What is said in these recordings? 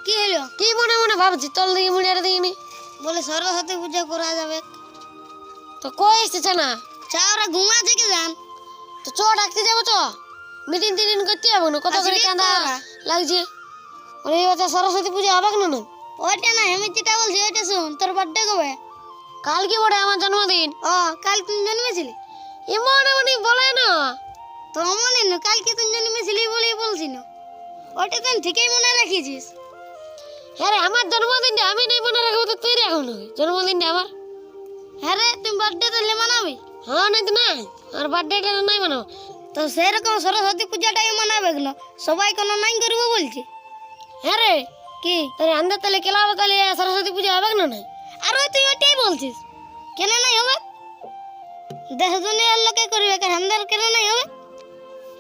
কি হলো? কি মনে মনে ভাবছি চল দেখি মুড়িয়ারে দেখিনি বলে সরস্বতী পূজা করা যাবে। তো কই এসেছে না চা ওরা ঘুমা থেকে যান। তো চ ডাকতে যাবো চ মিটিং টিটিং করতে যাবো না কত করে আসবি চাঁদা তো ওরা। লাগছে ওরে এই বছর সরস্বতী পূজা হবে না না ওইটা না আমি যেটা বলছি ওইটা শুন। তোর বার্থডে কবে? কালকে বড় আমার জন্মদিন ও কাল তুই জন্মেছিলি? এমন এমনই বলে না তো মনে না কালকে তুই জন্মেছিলি বলেই বলছি না। ওইটা তুই ঠিকই মনে রাখিছিস। হ্যাঁ রে আমার জন্মদিনটা আমি নাই মনে রাখবো তো তুই রাখো না জন্মদিনটা আমার হ্যাঁ রে তুমি বার্থডে তাহলে মানাবি? হ্যাঁ নাই তো নাই আর বার্থডেটা নাই মানো তো সেরকম সরস্বতী পূজাটাই মানাবে না। সবাই কোনো নাই করবো বলছে। হ্যাঁ রে কি তাহলে আন্দার তাহলে কেলা হবে তাহলে সরস্বতী পূজা হবে না নাই আর ওই তুই ওইটাই বলছিস। কেন নাই হবে? দেশ দুনিয়ার লোকে করবে কেন হামদার কেন নাই হবে?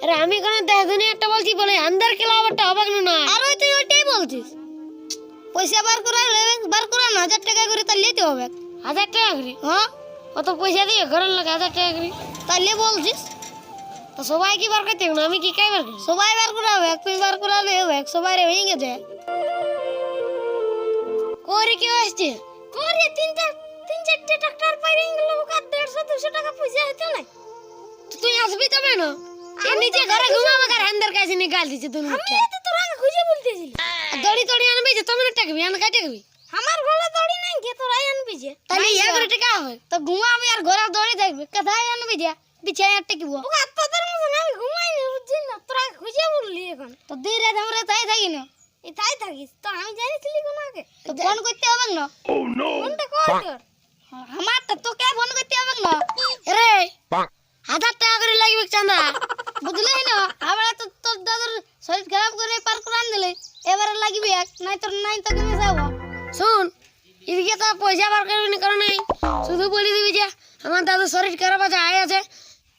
আরে আমি কোন দেশ দুনিয়া একটা বলছি বলে আন্দার কেলা হবেটা হবে না নাই আর ওই তুই ওইটাই বলছিস। পয়সা বার করা বার করা না 1000 টাকা করে তাহলে দিতে হবে। 1000 টাকা করি হ্যাঁ অত পয়সা দিয়ে ঘরের লোক 1000 টাকা করি তাহলে বলছিস। তো সবাই কি বার করতে হবে না আমি কি কাই বার করি সবাই বার করা হবে তুই বার করালে হবে সবাই হয়ে গেছে। কোরে কি আসছে করে তিন চারটে ট্রাক্টর পাইরে গেল ওকা 150-200 টাকা পয়সা হতো না। তো তুই আসবি তবে না এ নিচে ঘরে ঘুমাবে আর আন্দার কাছে নিয়ে গাল দিচ্ছে তুই আমি তো তোর আগে খুঁজে বলতেছিলি। দড়ি দড়ি আনবি যে তুমি টাকবি আন কাটে গবি আমার ঘরে দড়ি নাই কে তোর আই আনবি যে? তাহলে ইয়া করে টাকা হবে তো ঘুমাবি আর ঘরে দড়ি থাকবে কোথায় আনবি যে? বিছায় আর টেকিব। ওকা তোদের মতন আমি ঘুমাই না বুঝছিস না তোর আগে খুঁজে বললি এখন। তো দুই রাত আমরা তাই থাকি না। এই তাই থাকিস তো আমি জানিছিলি কোন আগে? তো ফোন করতে হবে না। ও নো ফোনটা কর তোর। আমার তো তোকে ফোন করতে হবে না। রে 1000 টাকা করে লাগবে চাঁদা বুঝলি না আমরা তো তোর দাদুর শরীর খারাপ করে পার করে আন দিলে এবারে লাগবে এক নাই তোর নাই তো কেমন যাবো? শুন এদিকে তো পয়সা বার করবি না কারণ শুধু বলে দিবি যে আমার দাদু শরীর খারাপ আছে আয় আছে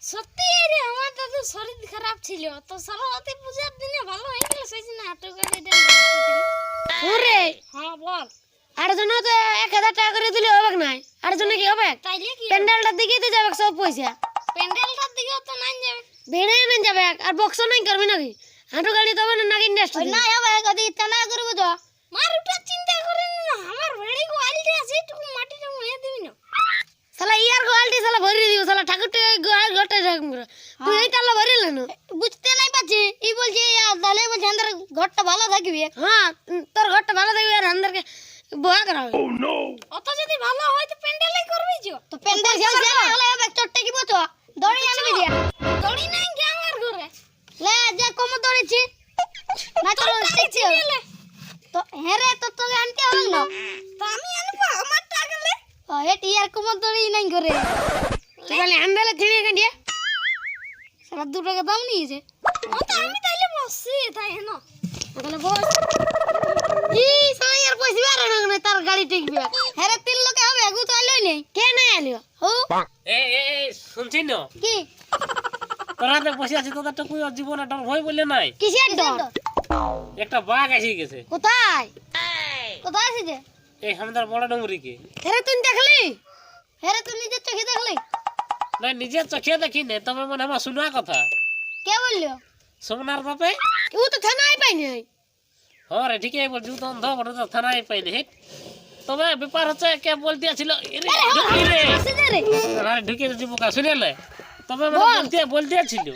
সত্যি রে আমার দাদুর শরীর খারাপ ছিল তো সরস্বতী পূজার দিনে ভালো হয়ে গেল সেই জন্য হাঁটু গাড়িটা ওরে হ্যাঁ বল। আর জন্য তো 1000 টাকা করে দিলে হবে না আর জন্য কি হবে তাইলে কি প্যান্ডেলটার দিকে তো যাবে সব পয়সা প্যান্ডেলটার দিকে তো নাই যাবে। বেড়ে না যাবে আর বক্স নাই করবি নাকি হাঁটু গাড়ি তবে না নাকি ইন্ডাস্ট্রি না হবে কদি টানা করব তো মার উঠা চিন্তা করেন না আমার ভেড়ি কোয়ালিটি আছে একটু মাটিটা মুয়ে দিবি না। শালা ইয়ার গোয়ালটি শালা ভরি দিব শালা ঠাকুরটা গোয়াল ঘটে ঠাকুর তুই এই তালা ভরি লেন বুঝতে নাই পাচ্ছি ই বলছে তাহলে বলছে আমাদের ঘরটা ভালো থাকবে। হ্যাঁ তোর ঘরটা ভালো থাকবে আর আন্দারকে বয়া করা হবে অত যদি ভালো হয় তো প্যান্ডেলই করবি তো প্যান্ডেল হলে হবে চট্টে কি বতো দড়ি আনবি দিয়া দড়ি নাই কি আমার ঘরে লে যা কম দড়িছি না তোর শিখছি তো হেরে তো তোকে আনতে হবে না তো আমি আনবো আমার টাকা লে ও এটি আর কম দড়ি নাই ঘরে তুই খালি আন্দালে ছিঁড়ে কাটিয়ে সারা 2 টাকা দাম নিয়েছে। ও তো আমি তাইলে বসছি তাই না তাহলে বস ই শালা ইয়ার পয়সা আর না তার গাড়ি টিকবে হেরে 3 লোকে হবে আগু তো আলোই নেই কে না আলিও ও এ এ এ, শুনছিস না কি তোরা তো বসে আছিস তোদের তো কোনো জীবনে ডর ভয় বললে নাই কিসের ডর একটা বাঘ এসে গেছে কোথায় কোথায় আছে যে? এই আমাদের বড় ডুঙ্গরিকে আরে তুই দেখলি হেরে তুই নিজের চোখে দেখলি? না নিজের চোখে দেখি নে তবে মনে আমার শোনা কথা কে বললো? সোমনার বাপে ও তো থানায় পাইনি হ্যাঁ রে ঠিকই বলছি ও তো অন্ধ বড় তো থানায় পাইনি হেট তবে ব্যাপার হচ্ছে কে বলতে ছিল ঢুকি রে আসে রে আরে ঢুকে যাচ্ছি বোকা শুনেলে তবে বলতে ছিল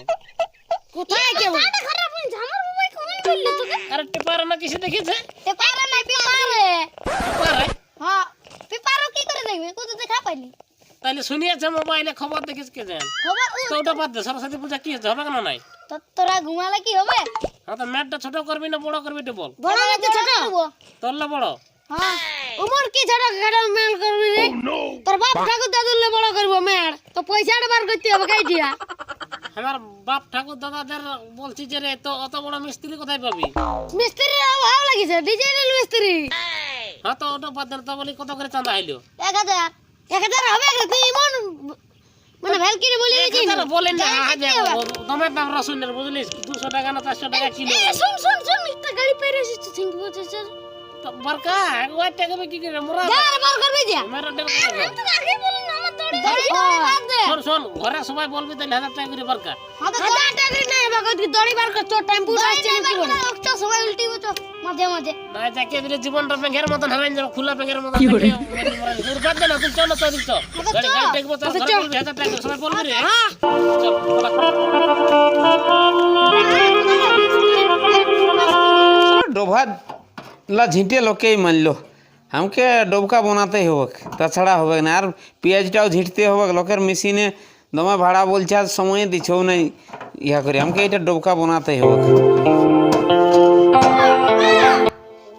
কোথায় কে বল আরে খারাপ হই ঝামার বাবাই কোন বললো তোকে? আরে টেপার না কিছু দেখেছে পেপারে নাই পেপারে পারে হ্যাঁ পেপারও কি করে দেখবে কত দেখা পাইলি তাহলে শুনিয়েছে মোবাইলে খবর দেখিস কে জান খবর তো ওটা বাদ দে সরস্বতী পূজা কি হচ্ছে হবে কেন নাই তো তোরা ঘুমালে কি হবে? হ্যাঁ তো ম্যাটটা ছোট করবি না বড় করবি এটা বল বড় নাকি ছোট তোরলে বড় হ্যাঁ উমর কি ছোট খাটো মেল করবি রে তোর বাপ ঠাকুর দাদুলে বড় করবো মেয়ের তো পয়সাটা বার করতে হবে কাইটিয়া আমার বাপ ঠাকুর দাদাদের বলছি যে রে তো অত বড় মিস্ত্রি কোথায় পাবি মিস্ত্রির ভালো লাগিছে ডিজাইনাল মিস্ত্রি হ্যাঁ তো ওটা বাদ দে তো বলি কত করে চাঁদা হইলো 1000 1000 হবে না তুই মন মানে ভ্যালকিরি বলি দিছিস তাহলে বলেন না তোমার দাম রসুনের বুঝলিস 200 টাকা না 400 টাকা কিলো শুন একটা গাড়ি পেরে এসেছে থিঙ্ক বলছে তো বরকা ওই টাকা কি করে মোরা যা বার করবি যা মেরা ডের তো আগে বলুন না আমার দড়ি দড়ি বাদ দে শোন শোন ঘরে সবাই বলবি তাহলে 1000 টাকা করে বরকা 1000 টাকা নাই বাবা দড়ি বার কর তোর টাইম পুরো আসছে না কি বল একটা সবাই উল্টি হতো মাঝে মাঝে না যাকে দিলে জীবনটা ব্যাংকের মতন হারাইন যাবে খোলা ব্যাংকের মতন বাদ দে না তুই চল না তো দিক তো গাড়ি গাড়ি দেখবো তো ঘরে বলবি 1000 টাকা সবাই বলবি রে চল डोभा ला झींटे लोग ही मान लो हमके डोबका बनाते ही होबक ताछड़ा होबक ना और पेঁয়াজটাও ঝিঁটতে होबक लोकेर मेशिने दमे भाड़ा बोलछा समय दिछो नहीं इहा करे हमके এটা डोबका बनाते ही होबक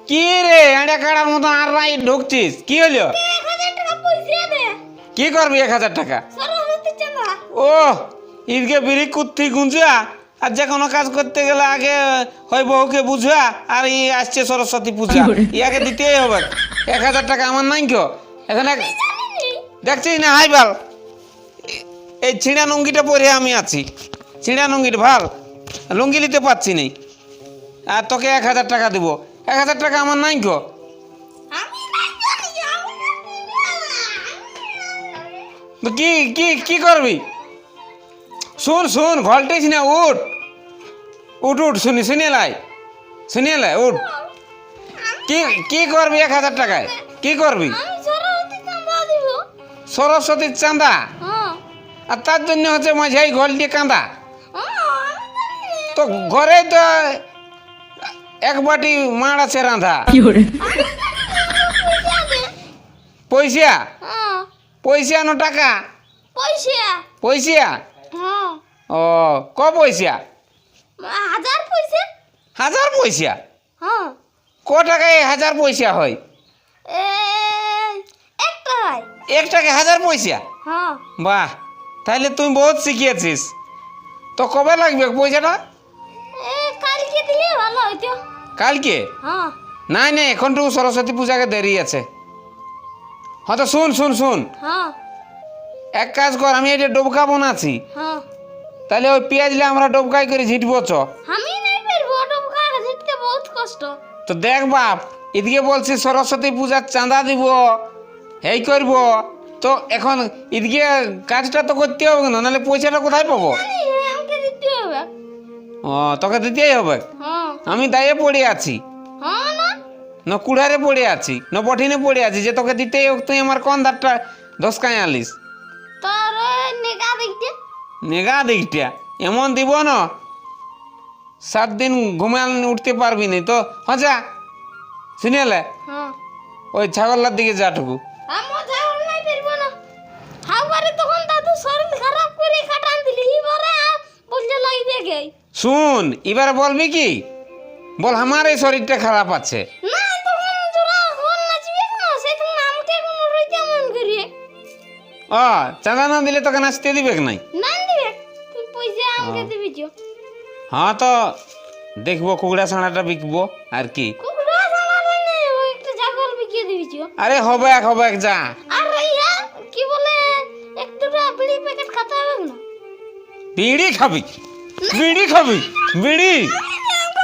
কি রে আড়া কাড়ার মতো আর রাই ঢুকছিস কি হলো 1000 টাকা পয়সা দে কি করবি 1000 টাকা সরস্বতী চাঁদা ও ঈদকে বিড়ি কুত্তি গুঞ্জা আর যে কোনো কাজ করতে গেলে আগে হয় বউকে বুঝা আর ই আসছে সরস্বতী পূজা ইয়াকে দিতেই হবে 1000 টাকা আমার নাই কেউ এখানে দেখছিস না হাই ভাল এই ছিঁড়া লুঙ্গিটা পরে আমি আছি ছিঁড়া লুঙ্গিটা ভাল লুঙ্গি নিতে পারছি নি আর তোকে 1000 টাকা দেবো 1000 টাকা আমার নাই কেউ আমি নাই জানি তো কি কি কি করবি শুন শুন ঘলটিস না উঠ উঠ উঠ শুনে লাই উঠ কি কি করবি 1000 টাকায় কি করবি আমি সরস্বতী চাঁদা দিব সরস্বতীর চাঁদা হ্যাঁ আর তার জন্য হচ্ছে মাঝাই ঘল দিয়ে কাঁদা আমি তো ঘরে তো এক বাটি মাড় আছে রাঁধা পয়সা হ্যাঁ পয়সা না টাকা পয়সা পয়সা হ্যাঁ ও ক পয়সা 1000 পয়সা 1000 পয়সা হ্যাঁ ক টাকায় 1000 পয়সা হয় একটা হয় এক টাকায় 1000 পয়সা হ্যাঁ বাহ তাহলে তুমি বহুত শিখিয়েছিস তো কবে লাগবে পয়সাটা কালকে দিলে ভালো হইতো কালকে হ্যাঁ নাই নাই এখন তো সরস্বতী পূজাকে দেরি আছে হ্যাঁ তো শুন শুন শুন হ্যাঁ এক কাজ কর আমি এটা ডোবকা বানাচ্ছি হ্যাঁ তাহলে ওই পেঁয়াজলে আমরা ডোবকাই করে ঝিটবো চ আমি নাই পারবো ডুবকা দিতে বহুত কষ্ট তো দেখ বাপ এদিকে বলছি সরস্বতী পূজার চাঁদা দিব এই করব তো এখন এদিকে কাজটা তো করতে হবে না নাহলে পয়সাটা কোথায় পাবো আমাকে দিতে হবে ও তোকে দিতেই হবে হ্যাঁ আমি দায়ে পড়ে আছি হ্যাঁ না না কুড়ারে পড়ে আছি না বঠিনে পড়ে আছি যে তোকে দিতেই হোক তুই আমার কোন ধারটা ধসকায় আলিস তোর নেগা দেখতে নেগা দিকটা এমন দিব না 7 দিন ঘুমাল উঠতে পারবি না তো হ্যাঁ শুনেলে হ্যাঁ ওই ছাগলার দিকে যাটুকু আমার যাওয়ার নাই পারবো না হাওয়ারে তখন দাদু শরীর খারাপ করে কাটান দিলি এবারে বলতে লাগবে গে শুন এবারে বলবি কি বল আমার এই শরীরটা খারাপ আছে না তখন তোরা কোন নাচবে না সেই তখন আমাকে কোন রইতে মন করিয়ে ও চাঁদা না দিলে তোকে নাচতে দিবে নাই না দিবে তুই পয়সা আমাকে দিবি যো হ্যাঁ তো দেখবো কুকুড়া ছানাটা বিকবো আর কি কুকুরা সালাবে না ওই একটা ছাগল বিকিয়ে দিবি যো আরে হবে এক যা আর ইয়া কি বলে একটা বিড়ি প্যাকেট খেতে হবে না বিড়ি খাবি বিড়ি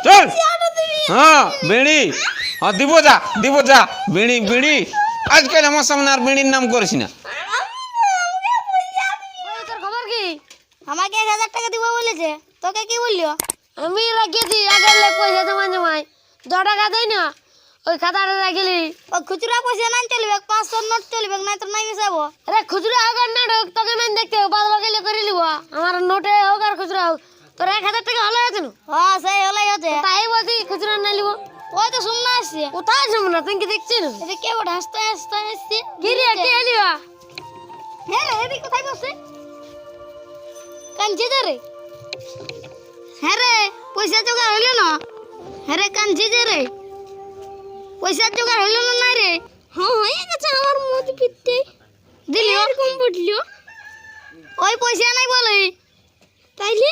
চল হ্যাঁ বিড়ি হ্যাঁ দিব যা বিড়ি আজকাল আমার সামনে আর বিড়ির নাম করিস না তোর খবর কি আমাকে 1000 টাকা দিব বলেছে তোকে কি বললিও আমি রাখিয়েছি আগের লে পয়সা জমাই 10 টাকা দেই না ওই খাতাটা রাখিলি ও খুচরা পয়সা নাই চলবে 500 নোট চলবে না তো নাই মিশাবো আরে খুচরা হোক আর না হোক তোকে নাই দেখতে হবে বাদ বাকি করে লিব আমার নোটে হোক আর খুচরা হোক তোর 1000 টাকা হলে আছে না হ্যাঁ সেই হলাই হচ্ছে তাই বলছি খুচরা নাই লিব ওই তো শুননা আসছে কোথায় যাবো না তুই কি দেখছিস না এটা কে ওটা হাসতে আসছে গিরি কে এলিবা হ্যাঁ রে এদিকে কোথায় বসে কাঞ্চি রে হ্যাঁ রে পয়সা জোগাড় হইল না হ্যাঁ রে কাঞ্চি রে পয়সা জোগাড় হইল না নাই রে হ্যাঁ হয়ে গেছে আমার মত পিটতে দিলি এরকম পড়লিও ওই পয়সা নাই বলে তাইলে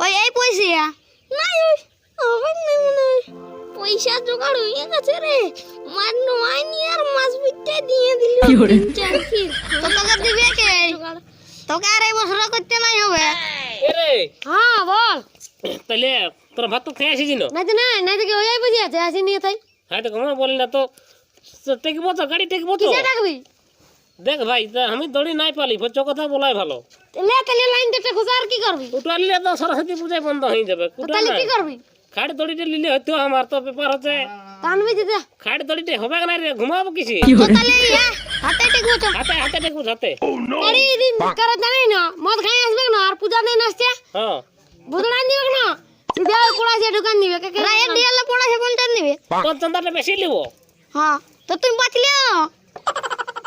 ওই এই পয়সা নাই ওই হবে না মনে হয় পয়সা জোগাড় হয়ে গেছে রে মার নয় নি আর মাছ পিটতে দিয়ে দিলি চার কি তো তোকে দিবে কে তোকে আর এই বছর করতে নাই হবে এরে হ্যাঁ বল তাহলে তোর ভাত তো খেয়ে আসিস না নাই তো ওই বুঝি আছে আসি নিয়ে তাই হ্যাঁ তো ঘুমা বলি না তো টেকবো তো গাড়ি টেকবো তো কিসে ডাকবি দেখ ভাই আমি দড়ি নাই পালি বচ্চ কথা বলাই ভালো লে তাহলে লাইন দেখতে খুঁজা আর কি করবি উঠালে তো সরস্বতী পূজায় বন্ধ হয়ে যাবে তাহলে কি করবি খাট দড়িটা নিলে হয়তো আমার তো ব্যাপার হচ্ছে টানবি দিদা খাট দড়িটা হবে না রে ঘুমাবো কিসে তাহলে ইয়া হাতে টেকবো তো হাতে হাতে দেখবো হাতে আরে দিন কারা জানি না মদ খাই আসবে না আর পূজা দিন আসছে হ্যাঁ বুদড়ান দিবে না সিধা কোড়াছে দোকান দিবে কে না এক ডিয়ালে পড়াছে 50 দিবে তোর চাঁদাটা বেশি লিবো হ্যাঁ তো তুমি বাঁচলে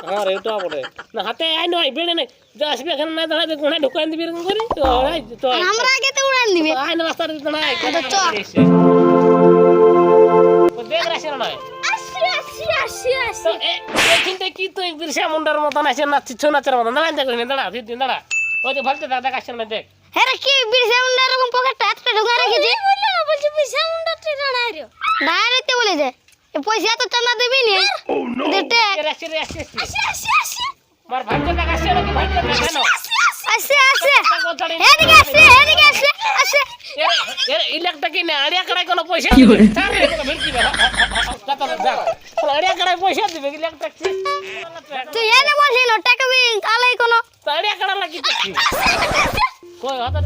হ্যাঁ রে ওটা বলে না হাতে আই নয় বেড়ে নাই যা আসবে এখানে না দাঁড়াবে কোণে ঢুকান দিবি এরকম করে তো এই তো আমরা আগে তো উড়ান দিবে আই না রাস্তার দিতে না তো দেখ রাখছে না তো এখানটা কি তুই বিরসা মুন্ডার মতন আছে নাচছিস ছৌ নাচের মতন দাঁড়া দেখ দাঁড়া দিন দাঁড়া ওই যে ভালতে দাদা কাছে না দেখ আরে কি বিরসা মুন্ডা এরকম পকেটটা এতটা ঢুকা রেখেছি বললো না বলছি বিরসা মুন্ডা তুই দাঁড়াইরো ডাইরেক্ট বলে দে এই পয়সা তো চাঁদা দিবি নি দেতে আসছে মার ভালতে টাকা আসছে নাকি ভালতে কেন আসে এদিকে আসে এর ইলেকটা কি না আড়িয়া কড়াই কোনো পয়সা দিবে তার রে কোনো ভিড় দিবে কত যা আড়িয়া কড়াই পয়সা দিবে ইলেকটা কি তুই এনে বলছিল টাকা বি আলাই কোন আড়িয়া কড়া লাগি দেখি কই হাতে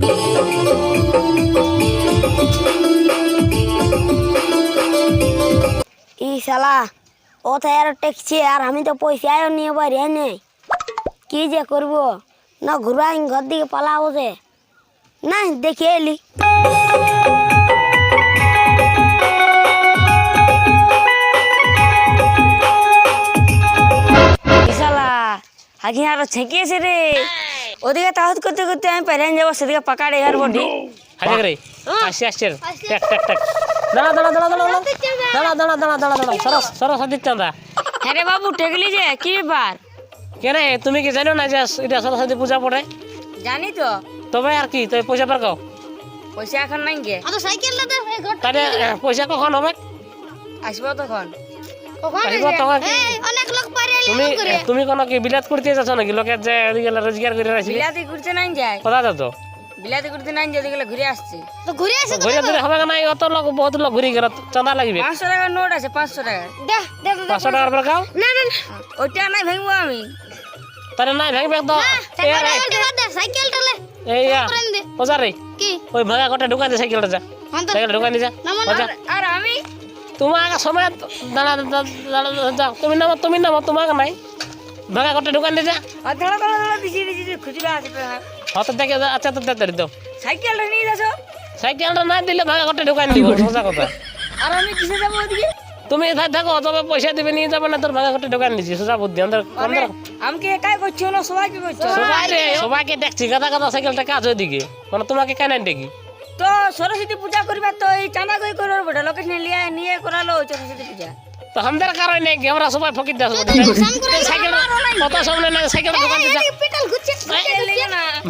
ই শালা ও তো আর ট্যাক্সি আর আমি তো পয়সাও নিয়ে বাইরে নেই কি যে করব না ঘুরাই ঘর দিকে পালাবো যে না দেখে এলি শালা হাকি আরো ছেঁকিয়েছে রে ওদিকে তাহত করতে করতে আমি পেরেন যাবো সেদিকে পাকাড়ে আর বডি হাজে রে আসছে আসছে টাক টাক টাক দাঁড়া দাঁড়া দাঁড়া দাঁড়া দাঁড়া দাঁড়া দাঁড়া দাঁড়া দাঁড়া সরস সরস দিচ্ছন্দা হ্যাঁ রে বাবু টেকলি যে কি ব্যাপার কেন তুমি কি জানো না যে এটা সরস্বতী পূজা পড়ে জানি তো তবে আর কি তো পয়সা পার কাও পয়সা এখন নাই গে আতো সাইকেলটা দে এই ঘর তাহলে পয়সা কখন হবে আসবো তখন আসবো তখন কি এই অনেক লোক পারে তুমি তুমি কোন কি বিলাত করতে যাচ্ছ নাকি লোকের যে এদিকে রোজগার করে রাখছি বিলাতি ঘুরতে নাই যায় কথা যাচ্ছ বিলাতি ঘুরতে নাই যায় ওদিকে ঘুরে আসছে তো ঘুরে আসে ঘুরে ধরে হবে না অত লোক বহুত লোক ঘুরে গেল চাঁদা লাগবে 500 টাকার নোট আছে 500 টাকা দে দে 500 টাকার পর খাও না না ওইটা নাই ভাঙবো আমি তাহলে নাই ভাঙ ভাঙ দাও সাইকেলটা লে এই ওজা রে কি ওই ভাঙা কটা ঢুকাই দে সাইকেলটা যা সাইকেলটা ঢুকাই যা ওজা আর আমি তোমার সময় দাঁড়া যাও তুমি নামো তোমাকে নাই ভাঙা কটা ঢুকাই দে যা আর ধরা ধরা ধরা দিছি খুচরা আছে হাতে দেখে আচ্ছা তো দেখ দাও সাইকেলটা নিয়ে যাচ্ছ সাইকেলটা না দিলে ভাঙা কটা ঢুকাই দিব সোজা কথা আর আমি কিসে যাবো ওদিকে তুমি থাকো তবে পয়সা দিবে নিয়ে যাবে না তোর ভাঙা কটা ঢুকাই নিচ্ছি সোজা বুদ্ধি আমাকে একাই করছো না সবাইকে করছো সবাইকে দেখছি গাদা গাদা সাইকেলটা কাজ ওইদিকে মানে তোমাকে কেন দেখি তো সরস্বতী পূজা করবা তো এই চাঁদা কই করব বড় লোকেশ নিয়ে নিয়ে করালো সরস্বতী পূজা তো আমাদের কারণে কি আমরা সবাই ফকির দাস সাইকেল কত সামনে না সাইকেল ঢুকান যা পেটাল ঘুরছে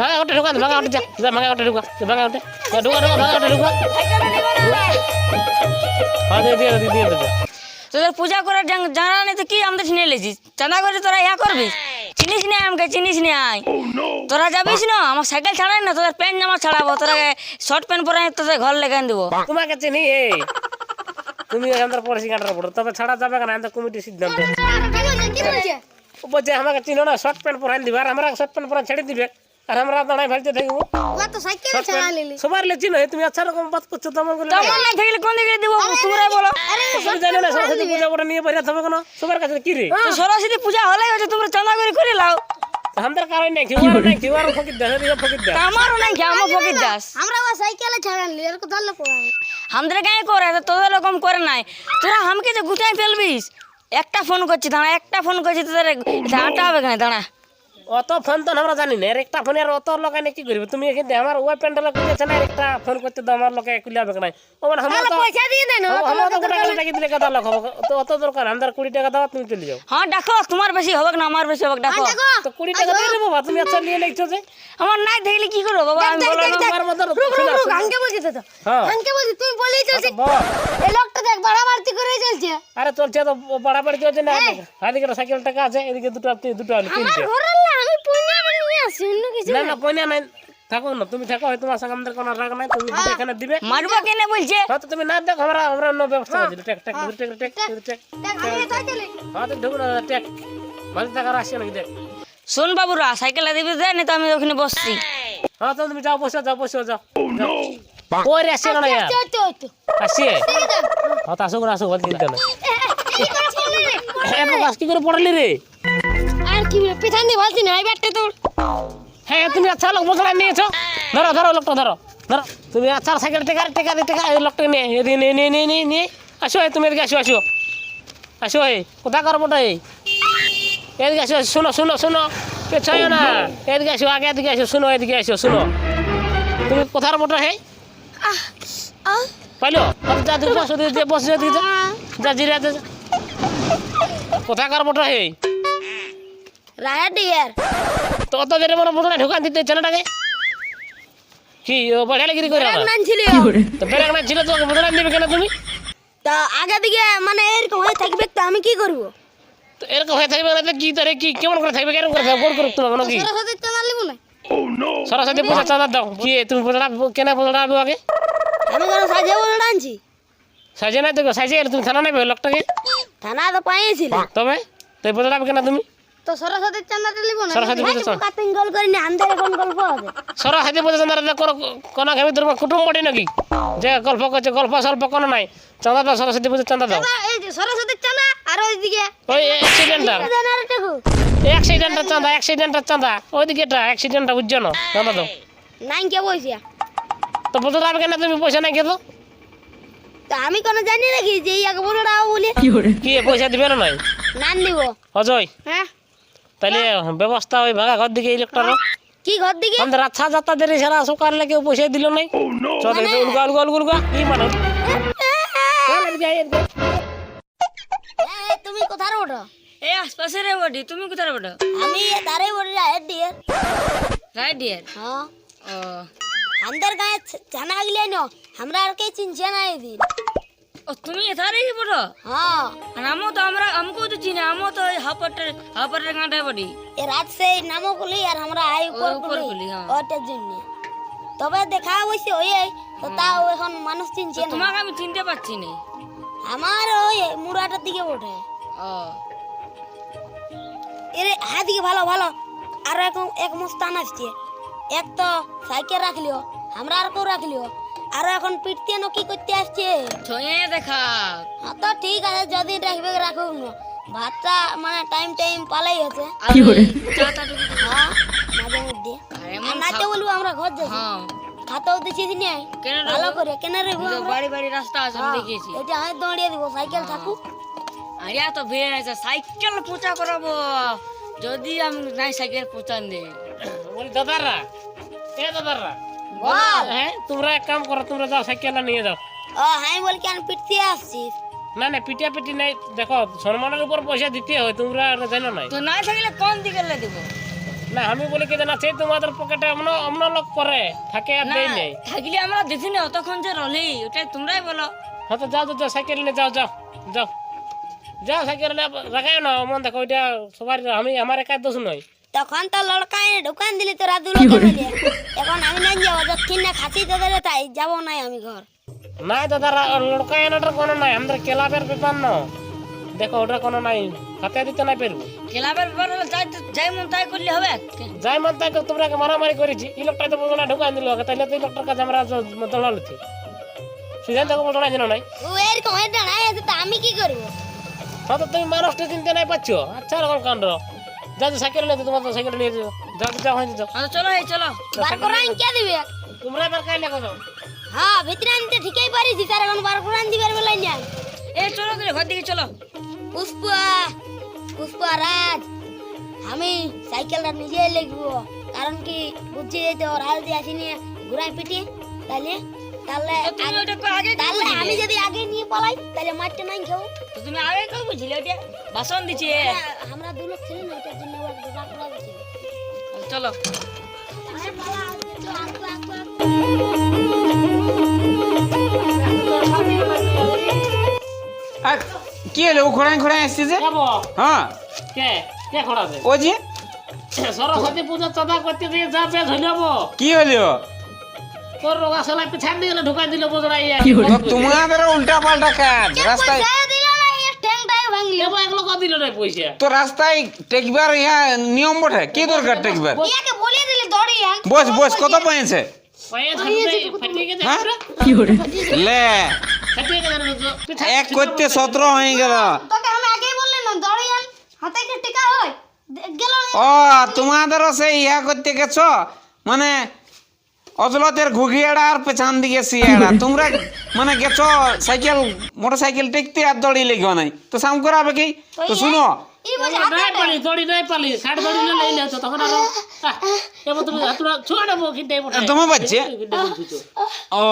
ভাঙা কটা ঢুকান ভাঙা কটা যা ভাঙা কটা ঢুকা ভাঙা কটা ঢুকা ভাঙা কটা ঢুকা হ্যাঁ দিয়ে তোদের পূজা করার জানা নেই তো কি আমাদের নিয়ে লেছিস চাঁদা করে তোরা ইয়া করবি চিনিস না আমাকে চিনিস না তোরা যাবিস না আমার সাইকেল ছাড়াই না তোদের প্যান্ট জামা ছাড়াবো তোরা শর্ট প্যান্ট পরে তোদের ঘর লেগান দেবো তোমাকে চিনি তুমি আমাদের পড়েছি কাটার পড়ো তবে ছাড়া যাবে না আমাদের কমিটির সিদ্ধান্ত কি বলছে বলছে আমাকে চিনো না শর্ট প্যান্ট পরাই দিবে আর আমরা শর্ট প্যান্ট পরা ছেড়ে দিবে আর আমরা দাঁড়ায় ফেলতে থাকবো ও তো সাইকেল চালা লিলি সবার লেছি না তুমি আচ্ছা রকম বাত করছো তোমার বলে তেমন না থাকলে কোন দিকে দেবো তোমরাই বলো তুমি জানো না সরস্বতী পূজা করে নিয়ে বেরিয়ে হবে কোনো সবার কাছে কি রে তো সরস্বতী পূজা হলে হচ্ছে তোমরা চাঁদা করে লাও আমাদের কারণ নাই কিউআর ফকির দাস এদিকে ফকির দাস আমারও নাই আমার ফকির দাস আমরা ও সাইকেলে ছাড়া লিলি এর কথা পড়া আমাদের গায়ে করে তোদের রকম করে নাই তোরা আমাকে যে গুটাই ফেলবিস একটা ফোন করছি দাঁড়া একটা ফোন করছি তোদের আটা হবে কেন দাঁড়া অত ফোন তো আমরা জানি না একটা ফোন আর অত লোক কি করবে তুমি এখানে আমার ওয়েব প্যান্ডেল করতেছ না একটা ফোন করতে দাও আমার লোকে কুলি হবে না ও মানে আমরা তো পয়সা দিয়ে দেন আমরা তো গোটা টাকা দিলে কত লোক হবে তো অত দরকার আমাদের 20 টাকা দাও তুমি চলে যাও হ্যাঁ ডাকো তোমার বেশি হবে না আমার বেশি হবে ডাকো তো 20 টাকা দিয়ে দেবো তুমি আচ্ছা নিয়ে নিচ্ছো যে আমার নাই দেখলে কি করবো বাবা আমি বলো না আমার মত গাঙ্গে বলছি তো হ্যাঁ গাঙ্গে বলছি তুমি বলেই চলছে বল এই লোকটা দেখ বাড়াবাড়তি করে চলছে আরে চলছে তো বাড়াবাড়ি চলছে না এদিকে সাইকেল টাকা আছে এদিকে দুটো হলো তিনটে ঘরের না আমি পুণ্য নিয়ে আসি অন্য কিছু না না পয়না নাই থাকো না তুমি থাকো হয় তোমার সঙ্গে আমাদের কোনো রাগ নাই তুমি এখানে দিবে মারবো কেনে বলছে হয়তো তুমি না দেখো আমরা অন্য ব্যবস্থা করছি টেক টেক টেক টেক টেক দেখ আমি সাইকেলে হ্যাঁ তো ঢুকুন টেক ভালো টাকা আসছে নাকি দেখ শোন বাবুরা সাইকেলটা দিবি দে না তো আমি ওখানে বসছি হ্যাঁ তো তুমি যাও বসে যাও কই রে আসছে না ইয়ার ওই তো আসছে ঠিক আছে হ্যাঁ তা আসুক আসুক বলতে দিতে না কি করে পড়লি রে এ বাস কি করে পড়লি রে আর কি বলে পিছন দিয়ে বলছি না এই ব্যাটটা তোর হ্যাঁ তুমি আচ্ছা লোক বসলা নিয়েছো ধরো ধরো লোকটা ধরো ধরো তুমি আচ্ছা সাইকেল টেকা এই লোকটা নিয়ে এদিকে নিয়ে আসো তুমি এদিকে আসো আসো আসো কোথা করো মোটা এদিকে আসো শোনো কে ছয় না এদিকে আসো আগে এদিকে আসো শোনো এদিকে আসো শোনো তুমি কোথার মোটা হে পাইলো যা তুই বসে যা জিরা কোথাকার মোটা হে রায়া ডিয়ার তো অত দেরে মনে বোতলে ঢুকান দিতে ছেলেটাকে কি ও বাড়ালিগিরি করে না নাম ছিল তো বেরেক না ছিল তো বোতলে নেবে কেন তুমি তা আগে দিকে মানে এরকম হয়ে থাকবে তো আমি কি করব তো এরকম হয়ে থাকবে না তো কি তোরে কি কেমন করে থাকবে কেমন করে থাকবে গোল করে তোমার কোনো কি সরস্বতী চাঁদা লিবো না সরাসরি পয়সা চাঁদা দাও কি তুমি বোতলা কেন বোতলা আবে আগে আমি কেন সাজে বলে আনছি সাজে না তো সাজে তুমি থানা নেবে লোকটাকে থানা তো পাইছিল তবে তো বোতলা আবে কেন তুমি তো সরস্বতী চাঁদাটা লিবো না সরস্বতী পূজা চাঁদা। কাটিং গোল করে নি আন্দারে কোন গল্প হবে সরাসরি পয়সা চাঁদা কোন ঘামি তোমার কুটুম বটে নাকি যে গল্প করছে গল্প স্বল্প কোনো নাই চাঁদা দাও সরস্বতী পূজা চাঁদা দাও এবার এই যে সরস্বতী চাঁদা আর ওইদিকে ওই অ্যাক্সিডেন্টার জানারটুকু অ্যাক্সিডেন্টার চাঁদা ওইদিকে এটা অ্যাক্সিডেন্টটা বুঝছো না চাঁদা দাও নাই কে বইছিয়া তো বোতল আবে কেন তুমি পয়সা নাই খেতো তা আমি কোনো জানি নাকি যে ইয়াকে বড়টা বলে কি পয়সা দিবে না নাই নান দিব অজয় হ্যাঁ তাহলে ব্যবস্থা ওই ভাগা ঘর দিকে ইলেকট্রার কি ঘর দিকে আমাদের আচ্ছা যাত্রা দেরি সারা সকাল কেউ পয়সা দিল নাই চলে উলগা কি মানুষ তুমি কোথায় ওঠো এই আশপাশে রে বডি তুমি কোথায় বড় আমি তারে বলি রায় দিয়ে রাইট ডিয়ার হ্যাঁ ও আমাদের গায়ে জানা গেলে না আমরা আর কে চিনছে না এদিন ও তুমি এথারে বড় হ্যাঁ আর আমকো তো চিনি আমো তো হাপটের গাঁটা বডি এ রাত से নামও গুলি আর আমরা আই উপর উপর গুলি গুলি, হ্যাঁ। ওটার জন্য তবে দেখা হইছে ওই তো তাও এখন মানুষ চিনছে না তোমাকে আমি চিনতে পারছি না আমার ওই মুরাটার দিকে ওঠে ও এর হাত দিকে ভালো ভালো আর এক মস্তান আসছে এক তো সাইকেল রাখলিও আমরা আর কেউ রাখলিও আর এখন পিটতে ন কি করতে আসছে ছয়ে দেখা হ্যাঁ তো ঠিক আছে যদি রাখবে রাখুক না ভাতটা মানে টাইম পালাই আছে চাটা টুকু হ্যাঁ মাঝে মধ্যে আর আর এমন নাতে বলবো আমরা ঘর যাচ্ছি হ্যাঁ খাতাও দিচ্ছি না কেন ভালো করে কেন রেখো তো বাড়ি বাড়ি রাস্তা আছে আমি দেখেছি এটা আমি দৌড়িয়ে দিব সাইকেল থাকুক আরে তো ভিড় আছে সাইকেল পূজা করাবো যদি আমি নাই সাইকেল পূজান দে বলি দাদারা দাদারা বল হ্যাঁ তোমরা এক কাম করো তোমরা যাও সাইকেলটা নিয়ে যাও ও হ্যাঁ বল কেন পিটতে আসছিস না পিটি নাই দেখো সম্মানের উপর পয়সা দিতে হয় তোমরা জানো নাই তো নাই থাকলে কোন দিকে দিব না আমি বলি কি জানা সেই তোমাদের পকেটে অন্য লোক করে থাকে আর না দেই নেই থাকলে আমরা দেখি না অতক্ষণ যে রলি ওটাই তোমরাই বলো হ্যাঁ তো যাও সাইকেল নিয়ে যাও সাইকেল নিয়ে রাখাই না মন দেখো ওইটা সবার আমার একার দোষ নয় তখন তো লড়কা এনে দোকান দিলি তোরা দুলোকে মিলে এখন আমি না যাবো যতক্ষণ না খাসি তোদের তাই যাবো নাই আমি ঘর নাই দাদা লড়কা এনাটার কোনো নাই আমাদের ক্লাবের ব্যাপার না দেখো ওটা কোনো নাই হাতে দিতে নাই পারবো ক্লাবের ব্যাপার হলে যাই মন তাই করলে হবে যাই মান তাই তোমরা মারামারি করেছি এই লোকটা তো বোঝা ঢুকাই দিল তাইলে তো এই লোকটার কাছে আমরা দৌড়ালছি সিদ্ধান্ত বোঝা জানো নাই ও এরকম এটা নাই আছে তো আমি কি করবো হ্যাঁ তো তুমি মানুষটা চিনতে নাই পাচ্ছ আচ্ছা এরকম কাণ্ড যাও সাইকেল নিয়ে তোমার সাইকেল নিয়ে যাও হয়ে যাও চলো চলো বার করে আন কে দিবে তোমরা এবার কাইলে কথা হ্যাঁ ভিতরে আনতে ঠিকই পারিছি তার এখন বার করে আন দিবার বেলায় না এই চলো করে ঘর দিকে চলো পুষ্পা রাজ আমি সাইকেলটা নিজে লিখবো কারণ কি বুঝছি তো রাজ দিয়ে আসিনি ঘুরাই পিটি তাহলে তাহলে তো তুমি ওটা আগে তাহলে আমি যদি আগে নিয়ে পালাই তাহলে মারতে নাই খাবো তো তুমি আগে কেউ বুঝলে ওটা বাসন দিচ্ছে আমরা দু লোক ছিলাম না এটার জন্য ওর দোকান করা গেছিল চলো আমি পালা আজকে তো আকু আর কি হলো ও খোঁড়াই আসছে যে যাবো হ্যাঁ কে খড়াছে ও যে সরস্বতী পূজা চাঁদা করতে দিয়ে যা পেয়ে ধরে যাবো কি হলো তোর রোগা সালাই পিছান দিয়ে ঢুকাই দিল বোঝা তো তোমাদের উল্টা পাল্টা কাজ রাস্তায় দিল না এই ট্যাংটাই ভাঙলি দেবো এক লোক দিল না পয়সা তো রাস্তায় টেকবার ইয়া নিয়ম বটে কি দরকার টেকবার ইয়াকে বলিয়ে দিলে দড়ি বস কত পয়েছে পায়ে ফাটিয়ে গেছে হ্যাঁ? লে এক করতে 17 হয়ে গেল। তোকে আমি আগেই বললি না দড়িয়ান হাতে কি টিকা হয় গেল ও তোমাদেরও সেই ইয়া করতে গেছো মানে অজলতের ঘুগিয়াড়া আর পেছান দিকে সিয়াড়া তোমরা মানে গেছো সাইকেল মোটরসাইকেল টেকতে আর দড়ি লেগে নাই তো সাম করাবে কি তো শুনো ই বুঝে নাই পালি দড়ি নাই পালি সাইড দড়ি লই লে তো তখন আর এবার তুমি হাতুড়া ছোড়া বো কিনতে তোমার বাচ্চা ও